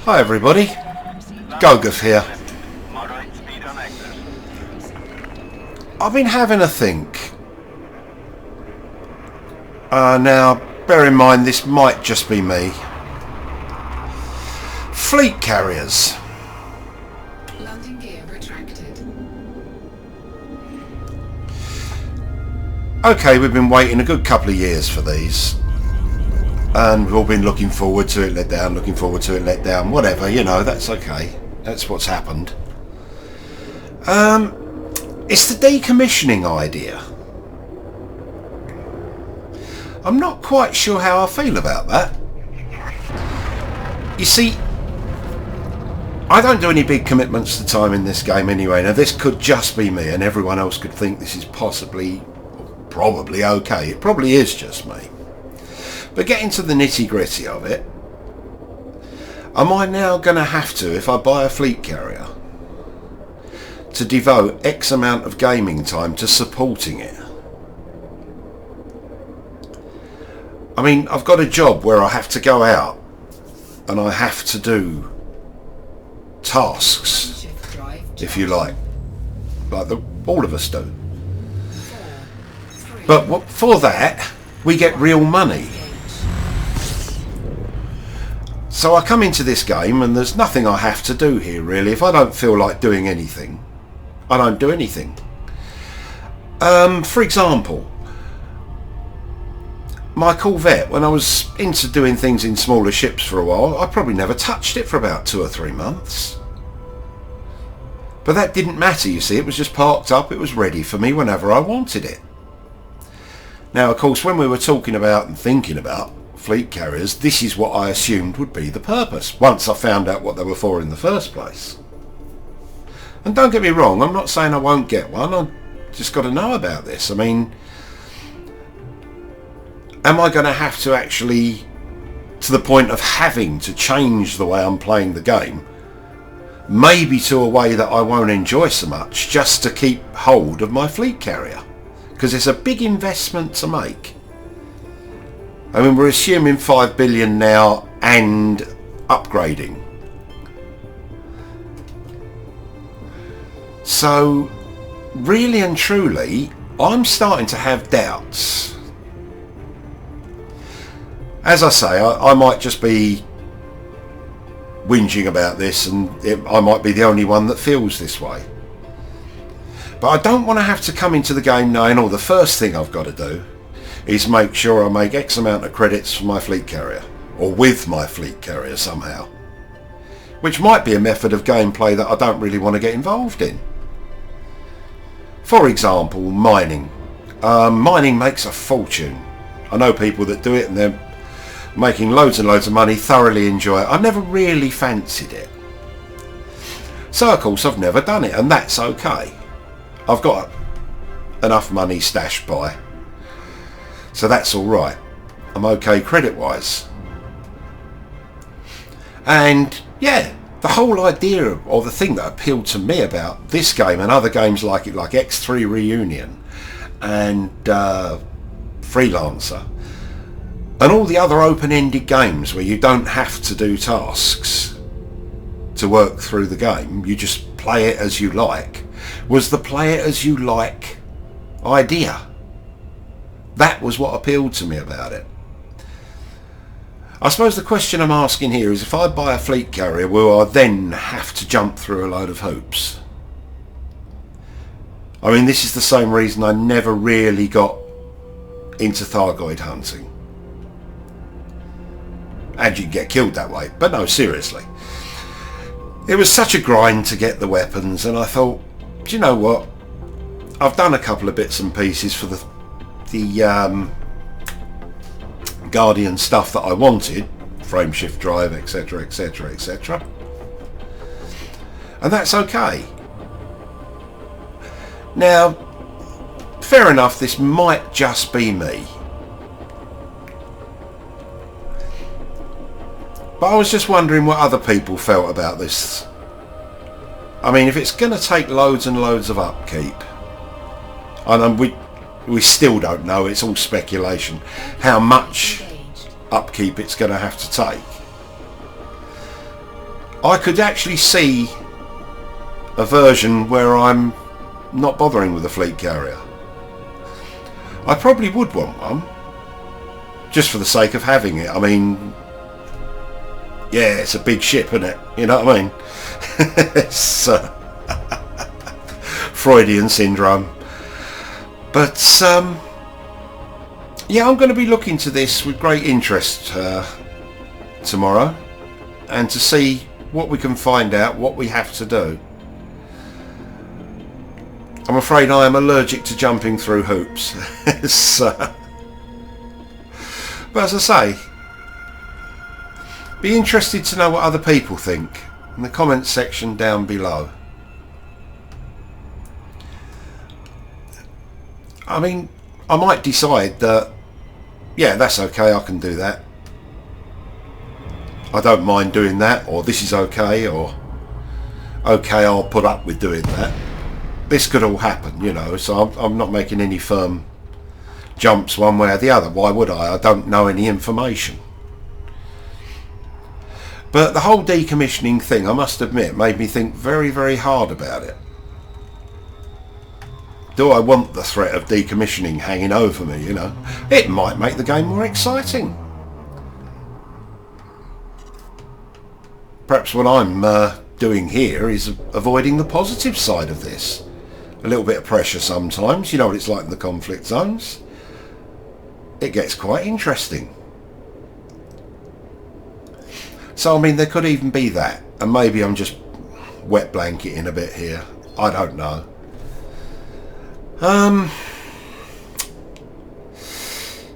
Hi everybody, GOGATH here. I've been having a think. Now, bear in mind this might just be me. Fleet carriers. Landing gear retracted. Okay, we've been waiting a good couple of years for these. And we've all been looking forward to it, let down, looking forward to it, let down, whatever, you know, that's okay. That's what's happened. It's the decommissioning idea. I'm not quite sure how I feel about that. You see, I don't do any big commitments to time in this game anyway. Now this could just be me and everyone else could think this is possibly, probably okay. It probably is just me. But getting to the nitty gritty of it, am I now going to have to, if I buy a fleet carrier, to devote X amount of gaming time to supporting it? I mean, I've got a job where I have to go out and I have to do tasks, if you like all of us do. But for that, we get real money. So I come into this game and there's nothing I have to do here really. If I don't feel like doing anything, I don't do anything. For example, my Corvette, when I was into doing things in smaller ships for a while, I probably never touched it for about 2 or 3 months. But that didn't matter, you see. It was just parked up, it was ready for me whenever I wanted it. Now of course when we were talking about and thinking about fleet carriers, this is what I assumed would be the purpose, once I found out what they were for in the first place. And don't get me wrong, I'm not saying I won't get one, I've just got to know about this. I mean, am I going to have to actually, to the point of having to change the way I'm playing the game, maybe to a way that I won't enjoy so much, just to keep hold of my fleet carrier? Because it's a big investment to make. I mean, we're assuming 5 billion now and upgrading. So, really and truly, I'm starting to have doubts. As I say, I might just be whinging about this and I might be the only one that feels this way. But I don't want to have to come into the game knowing, the first thing I've got to do is make sure I make X amount of credits for my fleet carrier, or with my fleet carrier somehow. Which might be a method of gameplay that I don't really want to get involved in. For example, mining. Mining makes a fortune. I know people that do it and they're making loads and loads of money, thoroughly enjoy it. I never really fancied it. So of course I've never done it, and that's okay. I've got enough money stashed by, so that's alright. I'm okay credit wise. And yeah, the whole idea, or the thing that appealed to me about this game and other games like it, like X3 Reunion and Freelancer, and all the other open-ended games where you don't have to do tasks to work through the game, you just play it as you like, was the play it as you like idea. That was what appealed to me about it. I suppose the question I'm asking here is, if I buy a fleet carrier, will I then have to jump through a load of hoops? I mean, this is the same reason I never really got into Thargoid hunting. And you can get killed that way, but no, seriously. It was such a grind to get the weapons, and I thought, do you know what? I've done a couple of bits and pieces for the Guardian stuff that I wanted, frame shift drive, etc, etc, etc, and that's okay. Now, fair enough, this might just be me, but I was just wondering what other people felt about this. I mean, if it's going to take loads and loads of upkeep, and we still don't know, it's all speculation, how much upkeep it's going to have to take. I could actually see a version where I'm not bothering with a fleet carrier. I probably would want one, just for the sake of having it. I mean, yeah, it's a big ship, isn't it? You know what I mean? It's Freudian syndrome. But yeah, I'm going to be looking to this with great interest tomorrow, and to see what we can find out, what we have to do. I'm afraid I am allergic to jumping through hoops. But as I say, be interested to know what other people think in the comments section down below. I mean, I might decide that, yeah, that's okay, I can do that. I don't mind doing that, or this is okay, or okay, I'll put up with doing that. This could all happen, you know, so I'm not making any firm jumps one way or the other. Why would I? I don't know any information. But the whole decommissioning thing, I must admit, made me think very, very hard about it. Do I want the threat of decommissioning hanging over me, you know? It might make the game more exciting. Perhaps what I'm doing here is avoiding the positive side of this. A little bit of pressure sometimes, you know what it's like in the conflict zones. It gets quite interesting. So I mean, there could even be that, and maybe I'm just wet blanketing a bit here. I don't know.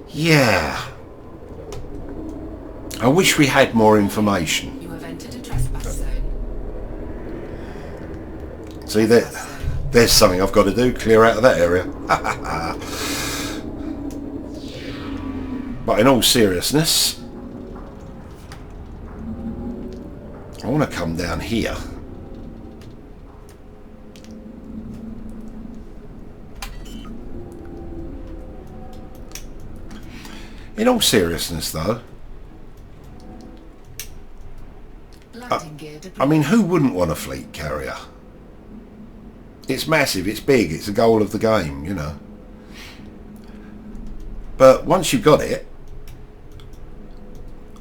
Yeah. I wish we had more information. You have entered a trespass zone. See, there's something I've got to do, clear out of that area. But in all seriousness, I want to come down here. In all seriousness though, I mean, who wouldn't want a fleet carrier? It's massive, it's big, it's the goal of the game, you know. But once you've got it,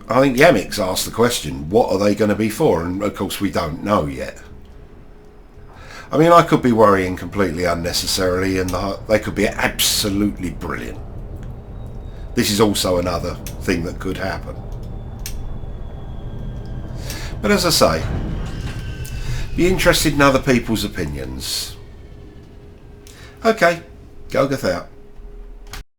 I think Yamik's asked the question, what are they going to be for? And of course we don't know yet. I mean, I could be worrying completely unnecessarily, and they could be absolutely brilliant. This is also another thing that could happen. But as I say, be interested in other people's opinions. Okay, GOGATH out.